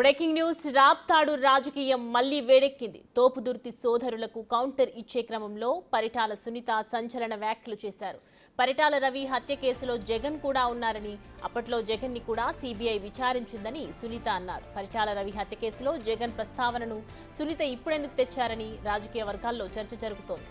Breaking news. Raptadu రాజకీయం మళ్లీ వేడెక్కింది. తోపుదుర్తి సోదరులకు కౌంటర్ ఇచ్చే క్రమంలో పరిటాల సునీత సంచలన వ్యాఖ్యలు చేశారు. పరిటాల రవి హత్య కేసులో జగన్ కూడా ఉన్నారని, అప్పట్లో జగన్ ని కూడా సిబిఐ విచారించిందని సునీత అన్నారు. పరిటాల రవి హత్య కేసులో జగన్ ప్రస్తావనను సునీత ఇప్పుడెందుకు తెచ్చారని రాజకీయ వర్గాల్లో చర్చ జరుగుతోంది.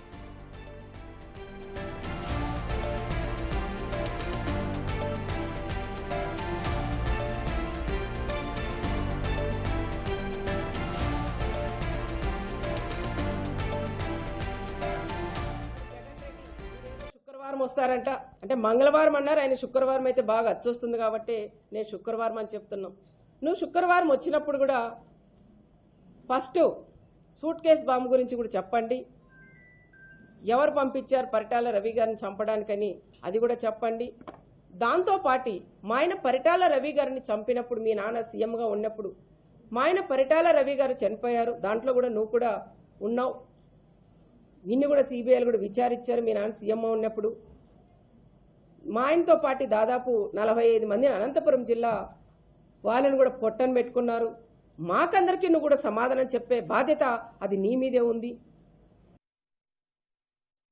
వస్తారంట అంటే మంగళవారం అన్నారు, ఆయన శుక్రవారం అయితే బాగా అచ్చొస్తుంది కాబట్టి నేను శుక్రవారం అని చెప్తున్నాం. నువ్వు శుక్రవారం వచ్చినప్పుడు కూడా ఫస్ట్ సూట్ కేస్ బాంబు గురించి కూడా చెప్పండి. ఎవరు పంపించారు పరిటాల రవి గారిని చంపడానికని అది కూడా చెప్పండి. దాంతోపాటు మా ఆయన పరిటాల రవి గారిని చంపినప్పుడు మీ నాన్న సీఎంగా ఉన్నప్పుడు మా ఆయన పరిటాల రవి గారు చనిపోయారు, దాంట్లో కూడా నువ్వు కూడా ఉన్నావు. నిన్ను కూడా సిబిఐలు కూడా విచారించారు మీ నాన్న సీఎం ఉన్నప్పుడు. మా ఆయనతో పాటు దాదాపు 45 మందిని అనంతపురం జిల్లా వాళ్ళని కూడా పొట్టను పెట్టుకున్నారు. మాకందరికీ నువ్వు కూడా సమాధానం చెప్పే బాధ్యత అది నీ మీదే ఉంది.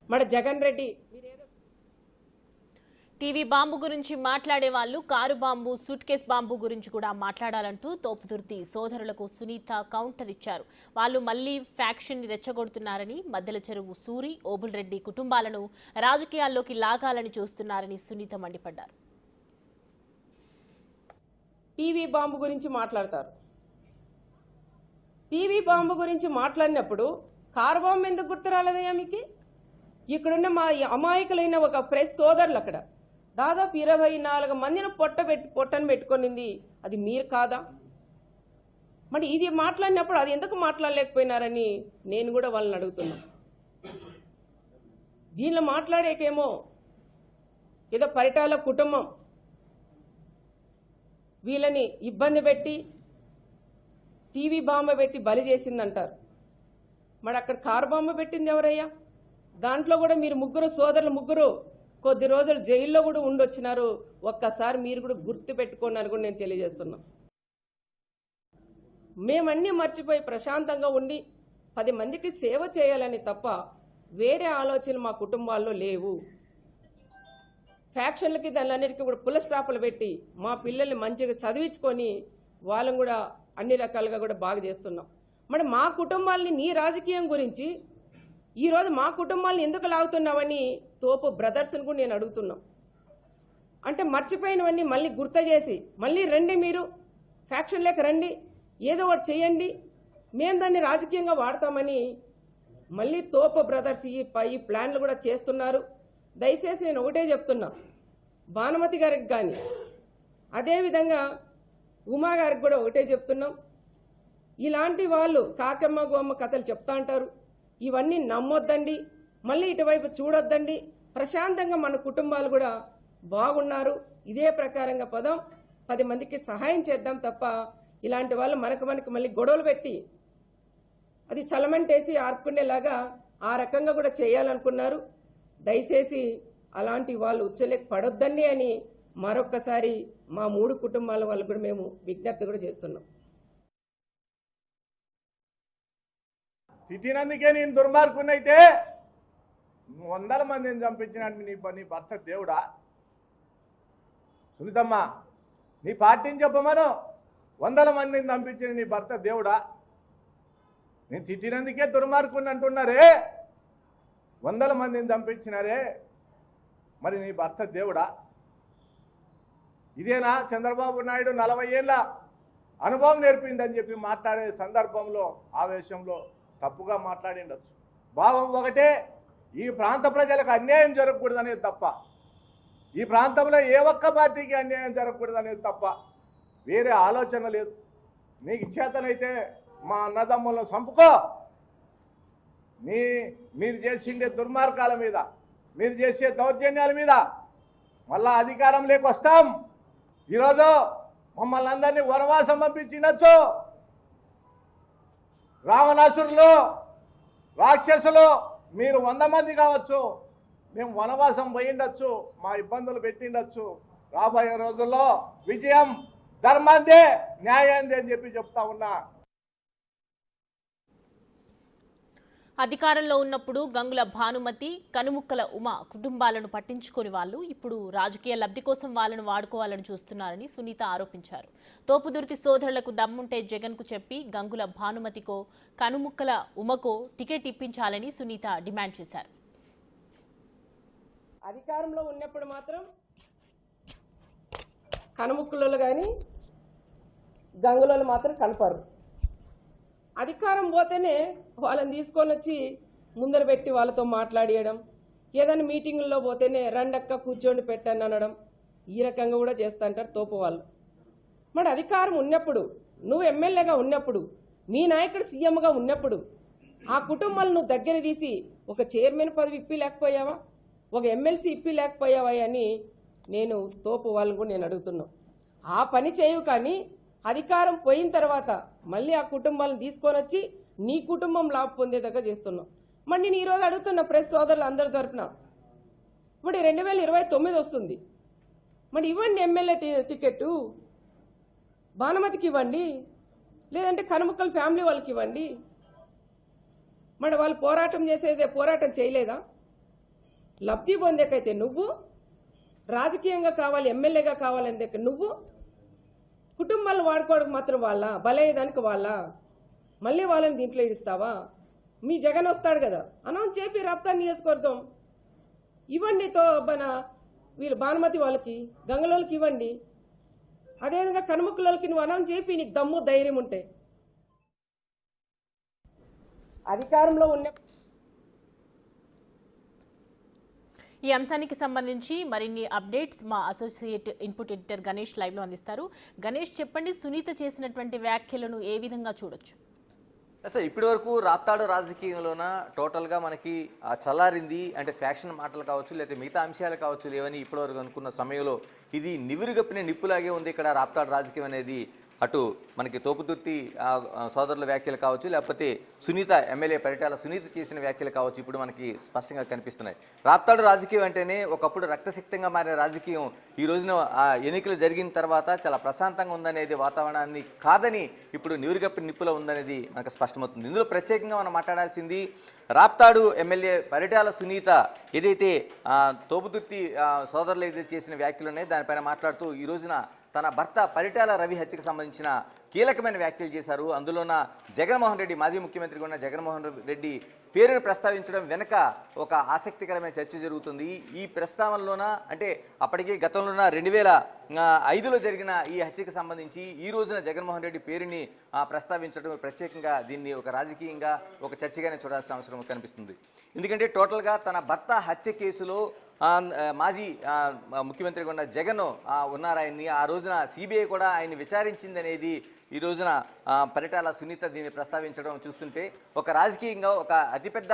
మన జగన్ రెడ్డి టీవీ బాంబు గురించి మాట్లాడే వాళ్ళు car bomb, suit case bomb గురించి కూడా మాట్లాడాలంటూ తోపుదుర్తి సోదరులకు సునీత కౌంటర్ ఇచ్చారు. వాళ్ళు మళ్లీ ఫ్యాక్షన్ ని రెచ్చగొడుతున్నారని, మద్దెల చెరువు సూరి, ఓబుల్ రెడ్డి కుటుంబాలను రాజకీయాల్లోకి లాగాలని చూస్తున్నారని సునీత మండిపడ్డారు. టీవీ బాంబు గురించి మాట్లాడతారు. టీవీ బాంబు గురించి మాట్లాడినప్పుడు కారు బాంబు ఎందుకు గుర్తు రాలేదయ్యా మీకు? ఇక్కడున్న మా అమాయకులైన ఒక ప్రెస్ సోదరులు అక్కడ దాదాపు 24 మందిని పొట్టను పెట్టుకొనింది అది మీరు కాదా? మరి ఇది మాట్లాడినప్పుడు అది ఎందుకు మాట్లాడలేకపోయినారని నేను కూడా వాళ్ళని అడుగుతున్నా. దీనిలో మాట్లాడేకేమో ఏదో పరిటాల కుటుంబం వీళ్ళని ఇబ్బంది పెట్టి టీవీ బాంబ పెట్టి బలి చేసిందంటారు. మరి అక్కడ కారు బాంబ పెట్టింది ఎవరయ్యా? దాంట్లో కూడా మీరు ముగ్గురు కొద్ది రోజులు జైల్లో కూడా ఉండొచ్చినారు. ఒక్కసారి మీరు కూడా గుర్తు పెట్టుకోండి కూడా నేను తెలియజేస్తున్నా. మేమన్నీ మర్చిపోయి ప్రశాంతంగా ఉండి 10 మందికి సేవ చేయాలని తప్ప వేరే ఆలోచనలు మా కుటుంబాల్లో లేవు. ఫ్యాక్షన్లకి దానిలన్నిటికీ కూడా పుల్ల స్టాపులు పెట్టి మా పిల్లల్ని మంచిగా చదివించుకొని వాళ్ళని కూడా అన్ని రకాలుగా కూడా బాగా చేస్తున్నాం. మరి మా కుటుంబాలని నీ రాజకీయం గురించి ఈరోజు మా కుటుంబాలను ఎందుకు లాగుతున్నావని తోపు బ్రదర్స్ని కూడా నేను అడుగుతున్నాం. అంటే మర్చిపోయినవన్నీ మళ్ళీ గుర్తు చేసి మళ్ళీ రండి, మీరు ఫ్యాక్షన్ లేక రండి, ఏదో ఒకటి చేయండి, మేము దాన్ని రాజకీయంగా వాడతామని మళ్ళీ తోపు బ్రదర్స్ ఈ ప్లాన్లు కూడా చేస్తున్నారు. దయచేసి నేను ఒకటే చెప్తున్నా, భానుమతి గారికి కానీ అదేవిధంగా ఉమా గారికి కూడా ఒకటే చెప్తున్నాం. ఇలాంటి వాళ్ళు కాకమ్మ గోమ్మ కథలు చెప్తా అంటారు, ఇవన్నీ నమ్మొద్దండి, మళ్ళీ ఇటువైపు చూడొద్దండి. ప్రశాంతంగా మన కుటుంబాలు కూడా బాగున్నారు, ఇదే ప్రకారంగా 10 మందికి సహాయం చేద్దాం తప్ప ఇలాంటి వాళ్ళు మనకు మళ్ళీ గొడవలు పెట్టి అది చలమంటేసి ఆర్పుకునేలాగా ఆ రకంగా కూడా చేయాలనుకున్నారు. దయచేసి అలాంటి వాళ్ళు ఉచ్చలేక పడొద్దండి అని మరొక్కసారి మా 3 కుటుంబాల వాళ్ళు కూడా మేము విజ్ఞప్తి కూడా చేస్తున్నాం. తిట్టినందుకే నేను దుర్మార్గునైతే 100 మందిని చంపించినట్టు నీ భర్త దేవుడా? సునీతమ్మ, నీ పార్టీని చెప్పమను. 100 మందిని చంపించిన నీ భర్త దేవుడా? నేను తిట్టినందుకే దుర్మార్గుని అంటున్నారే, 100 మందిని చంపించినారే, మరి నీ భర్త దేవుడా? ఇదేనా చంద్రబాబు నాయుడు 40 ఏళ్ళ అనుభవం నేర్పిందని చెప్పి మాట్లాడే సందర్భంలో ఆవేశంలో తప్పుగా మాట్లాడిండొచ్చు. భావం ఒకటే, ఈ ప్రాంత ప్రజలకు అన్యాయం జరగకూడదనేది తప్ప, ఈ ప్రాంతంలో ఏ ఒక్క పార్టీకి అన్యాయం జరగకూడదనేది తప్ప వేరే ఆలోచన లేదు. నీకు చేతనైతే మా అన్నదమ్ములను చంపుకో. మీరు చేసిండే దుర్మార్గాల మీద, మీరు చేసే దౌర్జన్యాల మీద మళ్ళా అధికారంలోకి వస్తాం. ఈరోజు మమ్మల్ని అందరినీ వనవాసం పంపించినచ్చు. రావణాసురులు, రాక్షసులు మీరు 100 మంది కావచ్చు, మేము వనవాసం పోయిండొచ్చు, మా ఇబ్బందులు పెట్టిండొచ్చు. రాబోయే రోజుల్లో విజయం ధర్మాందే న్యాయాందే అని చెప్పి చెప్తా ఉన్నా. అధికారంలో ఉన్నప్పుడు గంగుల భానుమతి, కనుముక్కల ఉమ కుటుంబాలను పట్టించుకొని వాళ్ళు ఇప్పుడు రాజకీయ లబ్ధి కోసం వాళ్ళను వాడుకోవాలని చూస్తున్నారని సునీత ఆరోపించారు. తోపుదుర్తి సోదరులకు దమ్ముంటే జగన్కు చెప్పి గంగుల భానుమతికో కనుముక్కల ఉమకో టికెట్ ఇప్పించాలని సునీత డిమాండ్ చేశారు. అధికారంలో ఉన్నప్పుడు మాత్రం కనుముక్కులలో కానీ గంగులలో మాత్రం కనపడరు. అధికారం పోతేనే వాళ్ళని తీసుకొని వచ్చి ముందర పెట్టి వాళ్ళతో మాట్లాడియడం, ఏదైనా మీటింగుల్లో పోతేనే రండక్క కూర్చోండి పెట్టండి అనడం, ఈ రకంగా కూడా చేస్తుంటారు తోపు వాళ్ళు. మరి అధికారం ఉన్నప్పుడు, నువ్వు ఎమ్మెల్యేగా ఉన్నప్పుడు, మీ నాయకుడు సీఎంగా ఉన్నప్పుడు ఆ కుటుంబాలను నువ్వు దగ్గర తీసి ఒక చైర్మన్ పదవి ఇప్పి లేకపోయావా, ఒక ఎమ్మెల్సీ ఇప్పి లేకపోయావా అని నేను తోపు వాళ్ళని కూడా నేను అడుగుతున్నాను. ఆ పని చేయవు. కానీ అధికారం పోయిన తర్వాత మళ్ళీ ఆ కుటుంబాలను తీసుకొని వచ్చి నీ కుటుంబం లాభ పొందేదాకా చేస్తున్నావు. మరి నేను ఈరోజు అడుగుతున్న ప్రెస్ సోదరులు అందరి తరఫున, ఇప్పుడు 2029 వస్తుంది, మరి ఇవ్వండి ఎమ్మెల్యే టికెట్ భానుమతికి ఇవ్వండి, లేదంటే కనుముక్కల ఫ్యామిలీ వాళ్ళకి ఇవ్వండి. మరి వాళ్ళు పోరాటం చేసేదే పోరాటం చేయలేదా? లబ్ధి పొందేకైతే నువ్వు, రాజకీయంగా కావాలి ఎమ్మెల్యేగా కావాలని దగ్గర నువ్వు, కుటుంబాలు వాడుకోవడానికి మాత్రం వాళ్ళ బలయ్యేదానికి వాళ్ళ మళ్ళీ వాళ్ళని దీంట్లో ఇస్తావా? మీ జగన్ వస్తాడు కదా, అనౌన్స్ చేపి రాప్తా నియోజకవర్గం ఇవ్వండి. వీళ్ళు భానుమతి వాళ్ళకి గంగలోళ్ళకి ఇవ్వండి. అదేవిధంగా కనుముక్కులకి నువ్వు అనౌన్స్ చేపి, నీకు దమ్ము ధైర్యం ఉంటే. అధికారంలో ఉన్న ఈ అంశానికి సంబంధించి మరిన్ని అప్డేట్స్ మా అసోసియేట్ ఇన్పుట్ ఎడిటర్ గణేష్ లైవ్లో అందిస్తారు. గణేష్, చెప్పండి, సునీత చేసినటువంటి వ్యాఖ్యలను ఏ విధంగా చూడొచ్చు? సార్, ఇప్పటి వరకు రాప్తాడు రాజకీయంలోన టోటల్గా మనకి చల్లారింది అంటే ఫ్యాక్షన్ మాటలు కావచ్చు, లేకపోతే మిగతా అంశాలు కావచ్చు లేవని ఇప్పటివరకు అనుకున్న సమయంలో ఇది నివురుగప్పిన నిప్పులాగే ఉంది ఇక్కడ రాప్తాడు రాజకీయం అనేది. అటు మనకి తోపుదుర్తి సోదరుల వ్యాఖ్యలు కావచ్చు, లేకపోతే సునీత ఎమ్మెల్యే పరిటాల సునీత చేసిన వ్యాఖ్యలు కావచ్చు, ఇప్పుడు మనకి స్పష్టంగా కనిపిస్తున్నాయి. రాప్తాడు రాజకీయం అంటేనే ఒకప్పుడు రక్తసిక్తంగా మారిన రాజకీయం ఈ రోజున ఎన్నికలు జరిగిన తర్వాత చాలా ప్రశాంతంగా ఉందనేది వాతావరణాన్ని కాదని ఇప్పుడు నివురుగప్పిన నిప్పులో ఉందనేది మనకు స్పష్టమవుతుంది. ఇందులో ప్రత్యేకంగా మనం మాట్లాడాల్సింది రాప్తాడు ఎమ్మెల్యే పరిటాల సునీత ఏదైతే తోపుదుర్తి సోదరులు ఏదైతే చేసిన వ్యాఖ్యలు ఉన్నాయో దానిపైన మాట్లాడుతూ ఈ రోజున తన భర్త పరిటాల రవి హత్యకు సంబంధించిన కీలకమైన వ్యాఖ్యలు చేశారు. అందులోన జగన్మోహన్ రెడ్డి, మాజీ ముఖ్యమంత్రిగా ఉన్న జగన్మోహన్ రెడ్డి పేరును ప్రస్తావించడం వెనక ఒక ఆసక్తికరమైన చర్చ జరుగుతుంది. ఈ ప్రస్తావనలోన అంటే అప్పటికే గతంలోన 2005లో జరిగిన ఈ హత్యకు సంబంధించి ఈ రోజున జగన్మోహన్ రెడ్డి పేరుని ప్రస్తావించడం ప్రత్యేకంగా దీన్ని ఒక రాజకీయంగా ఒక చర్చగానే చూడాల్సిన అవసరం కనిపిస్తుంది. ఎందుకంటే టోటల్గా తన భర్త హత్య కేసులో మాజీ ముఖ్యమంత్రిగా ఉన్న జగన్ ఉన్నారాయన్ని. ఆ రోజున సిబిఐ కూడా ఆయన్ని విచారించింది అనేది ఈ రోజున పరిటాల సునీత దీన్ని ప్రస్తావించడం చూస్తుంటే ఒక రాజకీయంగా ఒక అతిపెద్ద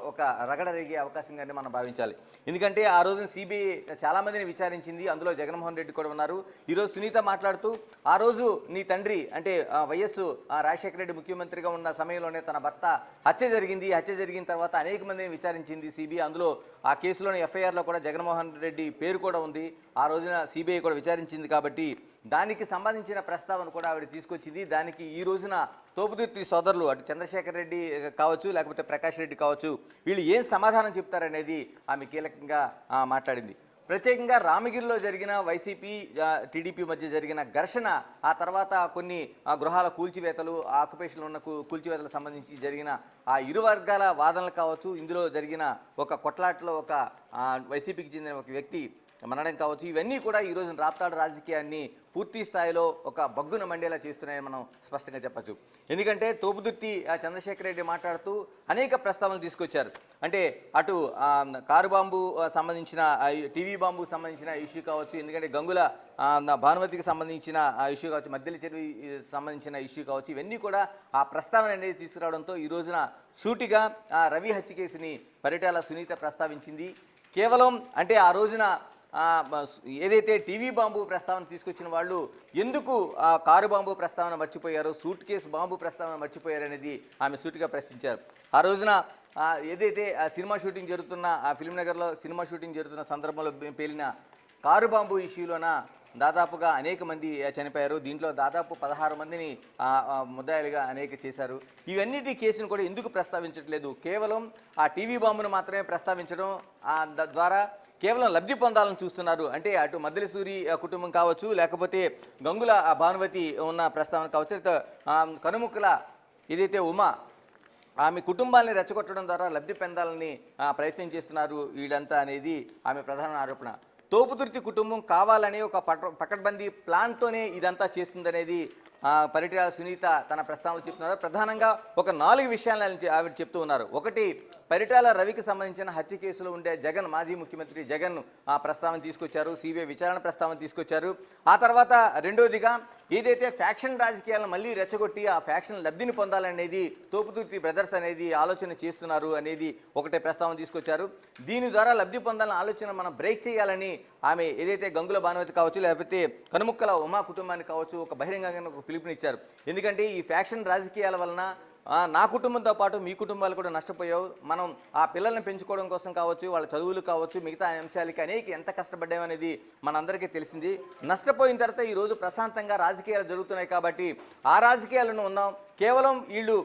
ఒక రగడ రేగే అవకాశంగానే మనం భావించాలి. ఎందుకంటే ఆ రోజున సిబిఐ చాలామందిని విచారించింది, అందులో జగన్మోహన్ రెడ్డి కూడా ఉన్నారు. ఈరోజు సునీత మాట్లాడుతూ ఆ రోజు నీ తండ్రి అంటే వైఎస్ రాజశేఖర రెడ్డి ముఖ్యమంత్రిగా ఉన్న సమయంలోనే తన భర్త హత్య జరిగింది. హత్య జరిగిన తర్వాత అనేక మందిని విచారించింది సిబిఐ. అందులో ఆ కేసులోని ఎఫ్ఐఆర్లో కూడా జగన్మోహన్ రెడ్డి పేరు కూడా ఉంది. ఆ రోజున సిబిఐ కూడా విచారించింది కాబట్టి దానికి సంబంధించిన ప్రస్తావన కూడా ఆవిడ తీసుకొచ్చింది. దానికి ఈ రోజున తోపుదుర్తి సోదరులు అటు చంద్రశేఖర్ రెడ్డి కావచ్చు, లేకపోతే ప్రకాష్ రెడ్డి కావచ్చు, వీళ్ళు ఏం సమాధానం చెప్తారనేది ఆమె కీలకంగా మాట్లాడింది. ప్రత్యేకంగా రామగిరిలో జరిగిన వైసీపీ టీడీపీ మధ్య జరిగిన ఘర్షణ, ఆ తర్వాత కొన్ని గృహాల కూల్చివేతలు, ఆక్యుపేషన్లో ఉన్న కూల్చివేతలకు సంబంధించి జరిగిన ఆ ఇరు వర్గాల వాదనలు కావచ్చు, ఇందులో జరిగిన ఒక కొట్లాటలో ఒక వైసీపీకి చెందిన ఒక వ్యక్తి మనడం కావచ్చు, ఇవన్నీ కూడా ఈ రోజున రాప్తాడు రాజకీయాన్ని పూర్తి స్థాయిలో ఒక బగ్గున మండేలా చేస్తున్నాయని మనం స్పష్టంగా చెప్పచ్చు. ఎందుకంటే తోపుదుర్తి చంద్రశేఖర్ రెడ్డి మాట్లాడుతూ అనేక ప్రస్తావనలు తీసుకొచ్చారు. అంటే అటు కారు బాంబు సంబంధించిన టీవీ బాంబుకు సంబంధించిన ఇష్యూ కావచ్చు, ఎందుకంటే గంగుల భానుమతికి సంబంధించిన ఇష్యూ కావచ్చు, మద్దెల చెరువు సంబంధించిన ఇష్యూ కావచ్చు, ఇవన్నీ కూడా ఆ ప్రస్తావన అనేది తీసుకురావడంతో ఈ రోజున సూటిగా రవి హత్య కేసుని పరిటాల సునీత ప్రస్తావించింది. కేవలం అంటే ఆ రోజున ఏదైతే టీవీ బాంబు ప్రస్తావన తీసుకొచ్చిన వాళ్ళు ఎందుకు కారు బాంబు ప్రస్తావన మర్చిపోయారు, సూట్ కేసు బాంబు ప్రస్తావన మర్చిపోయారు అనేది ఆమె సూటిగా ప్రశ్నించారు. ఆ రోజున ఏదైతే సినిమా షూటింగ్ జరుగుతున్న ఫిల్మ్ నగర్లో సినిమా షూటింగ్ జరుగుతున్న సందర్భంలో పేలిన కారు బాంబు ఇష్యూలోన దాదాపుగా అనేక మంది చనిపోయారు. దీంట్లో దాదాపు 16 మందిని ముద్దాయిలుగా అనేక చేశారు. ఇవన్నిటి కేసును కూడా ఎందుకు ప్రస్తావించట్లేదు? కేవలం ఆ టీవీ బాంబును మాత్రమే ప్రస్తావించడం ద్వారా కేవలం లబ్ధి పొందాలని చూస్తున్నారు. అంటే అటు మద్దెల సూరి కుటుంబం కావచ్చు, లేకపోతే గంగుల భానుమతి ఉన్న ప్రస్తావన కావచ్చు, లేకపోతే కనుముక్కల ఏదైతే ఉమా ఆమె కుటుంబాన్ని రెచ్చగొట్టడం ద్వారా లబ్ధి పొందాలని ప్రయత్నం చేస్తున్నారు వీళ్ళంతా అనేది ఆమె ప్రధాన ఆరోపణ. తోపుదుర్తి కుటుంబం కావాలని ఒక పకడ్బందీ ప్లాన్తోనే ఇదంతా చేస్తుందనేది పరిటాల సునీత తన ప్రస్తావనలో చెప్తున్నారు. ప్రధానంగా ఒక 4 విషయాలను ఆవిడ చెప్తూ ఉన్నారు. ఒకటి, పరిటాల రవికి సంబంధించిన హత్య కేసులో ఉండే జగన్, మాజీ ముఖ్యమంత్రి జగన్ ప్రస్తావన తీసుకొచ్చారు. సిబిఐ విచారణ ప్రస్తావన తీసుకొచ్చారు. ఆ తర్వాత రెండోదిగా ఏదైతే ఫ్యాక్షన్ రాజకీయాలను మళ్ళీ రెచ్చగొట్టి ఆ ఫ్యాక్షన్ లబ్ధిని పొందాలనేది తోపుదుర్తి బ్రదర్స్ అనేది ఆలోచన చేస్తున్నారు అనేది ఒకటే ప్రస్తావన తీసుకొచ్చారు. దీని ద్వారా లబ్ధి పొందాలన్న ఆలోచన మనం బ్రేక్ చేయాలని ఆమె ఏదైతే గంగుల భానుమతి కావచ్చు, లేకపోతే కనుముక్కల ఉమా కుటుంబానికి కావచ్చు ఒక బహిరంగంగా ఒక పిలుపునిచ్చారు. ఎందుకంటే ఈ ఫ్యాక్షన్ రాజకీయాల వలన నా కుటుంబంతో పాటు మీ కుటుంబాలు కూడా నష్టపోయావు. మనం ఆ పిల్లల్ని పెంచుకోవడం కోసం కావచ్చు, వాళ్ళ చదువులు కావచ్చు, మిగతా అంశాలకి ఎంత కష్టపడ్డామనేది మనందరికీ తెలిసింది. నష్టపోయిన తర్వాత ఈరోజు ప్రశాంతంగా రాజకీయాలు జరుగుతున్నాయి కాబట్టి ఆ రాజకీయాలను ఉన్నాం. కేవలం వీళ్ళు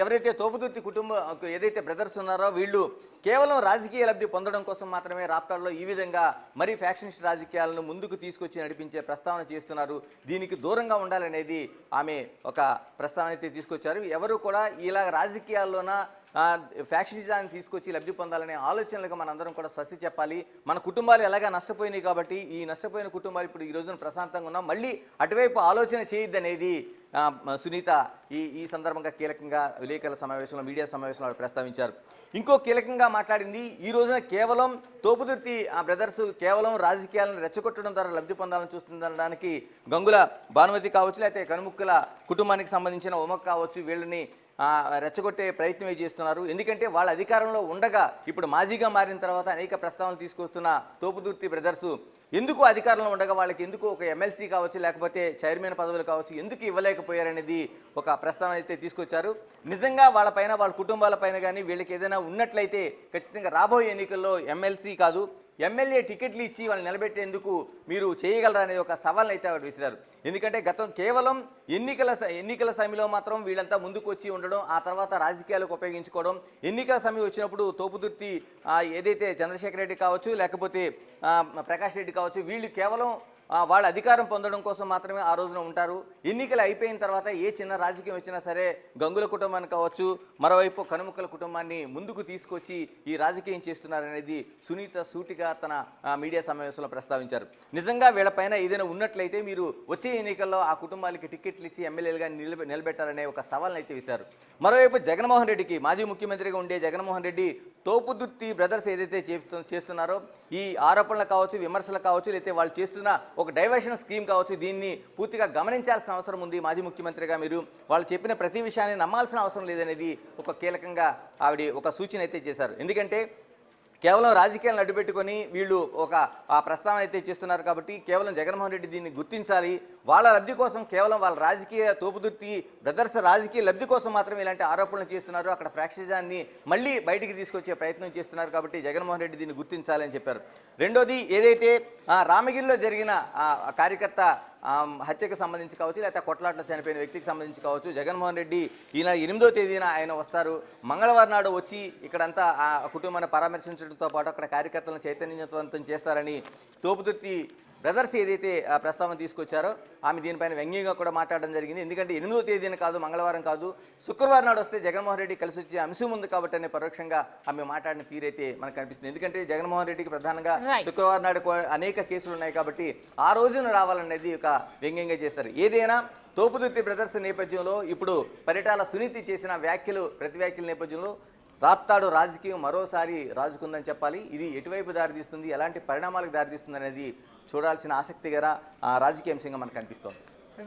ఎవరైతే తోపుదుర్తి కుటుంబం ఏదైతే బ్రదర్స్ ఉన్నారో వీళ్ళు కేవలం రాజకీయ లబ్ధి పొందడం కోసం మాత్రమే రాప్తాడులో ఈ విధంగా మరీ ఫ్యాక్షనిస్ట్ రాజకీయాలను ముందుకు తీసుకొచ్చి నడిపించే ప్రస్తావన చేస్తున్నారు. దీనికి దూరంగా ఉండాలనేది ఆమె ఒక ప్రస్తావన అయితే తీసుకొచ్చారు. ఎవరు కూడా ఇలా రాజకీయాల్లోన ఫ్యాక్షనిజాన్ని తీసుకొచ్చి లబ్ధి పొందాలనే ఆలోచనలుగా మనందరం కూడా స్వస్తి చెప్పాలి. మన కుటుంబాలు ఎలాగా నష్టపోయినాయి కాబట్టి ఈ నష్టపోయిన కుటుంబాలు ఇప్పుడు ఈ రోజున ప్రశాంతంగా ఉన్నాం, మళ్ళీ అటువైపు ఆలోచన చేయొద్దనేది సునీత ఈ సందర్భంగా కీలకంగా విలేకరుల సమావేశంలో, మీడియా సమావేశంలో ప్రస్తావించారు. ఇంకో కీలకంగా మాట్లాడింది, ఈ రోజున కేవలం తోపుదుర్తి బ్రదర్స్ కేవలం రాజకీయాలను రెచ్చగొట్టడం ద్వారా లబ్ధి పొందాలని చూస్తుందనడానికి గంగుల భానుమతి కావచ్చు, లేకపోతే కనుముక్కల కుటుంబానికి సంబంధించిన ఉమక్ కావచ్చు, వీళ్ళని రెచ్చగొట్టే ప్రయత్నమే చేస్తున్నారు. ఎందుకంటే వాళ్ళ అధికారంలో ఉండగా ఇప్పుడు మాజీగా మారిన తర్వాత అనేక ప్రస్తావనలు తీసుకొస్తున్న తోపుదుర్తి బ్రదర్స్ ఎందుకు అధికారంలో ఉండగా వాళ్ళకి ఎందుకు ఒక ఎమ్మెల్సీ కావచ్చు, లేకపోతే చైర్మన్ పదవులు కావచ్చు ఎందుకు ఇవ్వలేకపోయారనేది ఒక ప్రస్తావన అయితే తీసుకొచ్చారు. నిజంగా వాళ్ళపైన, వాళ్ళ కుటుంబాలపైన కానీ వీళ్ళకి ఏదైనా ఉన్నట్లయితే ఖచ్చితంగా రాబోయే ఎన్నికల్లో ఎమ్మెల్సీ కాదు ఎమ్మెల్యే టికెట్లు ఇచ్చి వాళ్ళని నిలబెట్టేందుకు మీరు చేయగలరా అనేది ఒక సవాల్ని అయితే ఆవిడ విసిరారు. ఎందుకంటే కేవలం ఎన్నికల సమయంలో మాత్రం వీళ్ళంతా ముందుకు వచ్చి ఉండడం, ఆ తర్వాత రాజకీయాలకు ఉపయోగించుకోవడం, ఎన్నికల సమయం వచ్చినప్పుడు తోపుదుర్తి ఏదైతే చంద్రశేఖర్ రెడ్డి కావచ్చు, లేకపోతే ప్రకాష్ రెడ్డి కావచ్చు, వీళ్ళు కేవలం వాళ్ళ అధికారం పొందడం కోసం మాత్రమే ఆ రోజున ఉంటారు. ఎన్నికలు అయిపోయిన తర్వాత ఏ చిన్న రాజకీయం వచ్చినా సరే గంగుల కుటుంబాన్ని కావచ్చు, మరోవైపు కనుముక్కల కుటుంబాన్ని ముందుకు తీసుకొచ్చి ఈ రాజకీయం చేస్తున్నారనేది సునీత సూటిగా తన మీడియా సమావేశంలో ప్రస్తావించారు. నిజంగా వీళ్ళపైన ఏదైనా ఉన్నట్లయితే మీరు వచ్చే ఎన్నికల్లో ఆ కుటుంబాలకి టికెట్లు ఇచ్చి ఎమ్మెల్యేలుగా నిలబెట్టాలనే ఒక సవాల్ని అయితే వేశారు. మరోవైపు జగన్మోహన్ రెడ్డికి, మాజీ ముఖ్యమంత్రిగా ఉండే జగన్మోహన్ రెడ్డి తోపుదుర్తి బ్రదర్స్ ఏదైతే చేస్తున్నారో ఈ ఆరోపణలు కావచ్చు, విమర్శలు కావచ్చు, లేకపోతే వాళ్ళు చేస్తున్న ఒక డైవర్షన్ స్కీమ్ కావచ్చు, దీన్ని పూర్తిగా గమనించాల్సిన అవసరం ఉంది. మాజీ ముఖ్యమంత్రిగా మీరు వాళ్ళు చెప్పిన ప్రతి విషయాన్ని నమ్మాల్సిన అవసరం లేదనేది ఒక కీలకంగా ఆవిడ ఒక సూచన అయితే చేశారు. ఎందుకంటే కేవలం రాజకీయాలను అడ్డుపెట్టుకొని వీళ్ళు ఆ ప్రస్తావన అయితే చేస్తున్నారు కాబట్టి కేవలం జగన్మోహన్ రెడ్డి దీన్ని గుర్తించాలి. వాళ్ళ లబ్ధి కోసం, కేవలం వాళ్ళ రాజకీయ తోపుదుర్తి బ్రదర్స్ రాజకీయ లబ్ధి కోసం మాత్రమే ఇలాంటి ఆరోపణలు చేస్తున్నారు. అక్కడ ఫ్యాక్షనిజాన్ని మళ్ళీ బయటికి తీసుకొచ్చే ప్రయత్నం చేస్తున్నారు కాబట్టి జగన్మోహన్ రెడ్డి దీన్ని గుర్తించాలని చెప్పారు. రెండోది, ఏదైతే రామగిరిలో జరిగిన కార్యకర్త హత్యకు సంబంధించి కావచ్చు, లేకపోతే కొట్లాట్లో చనిపోయిన వ్యక్తికి సంబంధించి కావచ్చు, జగన్మోహన్ రెడ్డి ఈ నెల 8వ తేదీన ఆయన వస్తారు. మంగళవారం నాడు వచ్చి ఇక్కడంతా ఆ కుటుంబాన్ని పరామర్శించడంతో పాటు అక్కడ కార్యకర్తలను చైతన్యవంతం చేస్తారని తోపుదుర్తి బ్రదర్స్ ఏదైతే ప్రస్తావన తీసుకొచ్చారో ఆమె దీనిపైన వ్యంగ్యంగా కూడా మాట్లాడడం జరిగింది. ఎందుకంటే 8వ తేదీన కాదు, మంగళవారం కాదు, శుక్రవారం నాడు వస్తే జగన్మోహన్ రెడ్డి కలిసి వచ్చే అంశం ఉంది కాబట్టి అనే పరోక్షంగా ఆమె మాట్లాడిన తీరైతే మనకు కనిపిస్తుంది. ఎందుకంటే జగన్మోహన్ రెడ్డికి ప్రధానంగా శుక్రవారం నాడు అనేక కేసులు ఉన్నాయి కాబట్టి ఆ రోజున రావాలనేది ఒక వ్యంగ్యంగా చేశారు. ఏదైనా తోపుదుర్తి బ్రదర్స్ నేపథ్యంలో ఇప్పుడు పరిటాల సునీతి చేసిన ప్రతి వ్యాఖ్యల నేపథ్యంలో రాప్తాడు రాజకీయం మరోసారి రాజుకుందని చెప్పాలి. ఇది ఎటువైపు దారితీస్తుంది, ఎలాంటి పరిణామాలకు దారితీస్తుంది అనేది చూడాల్సిన ఆసక్తికర రాజకీయ అంశంగా మనకు కనిపిస్తోంది.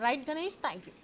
Right Ganesh, thank you.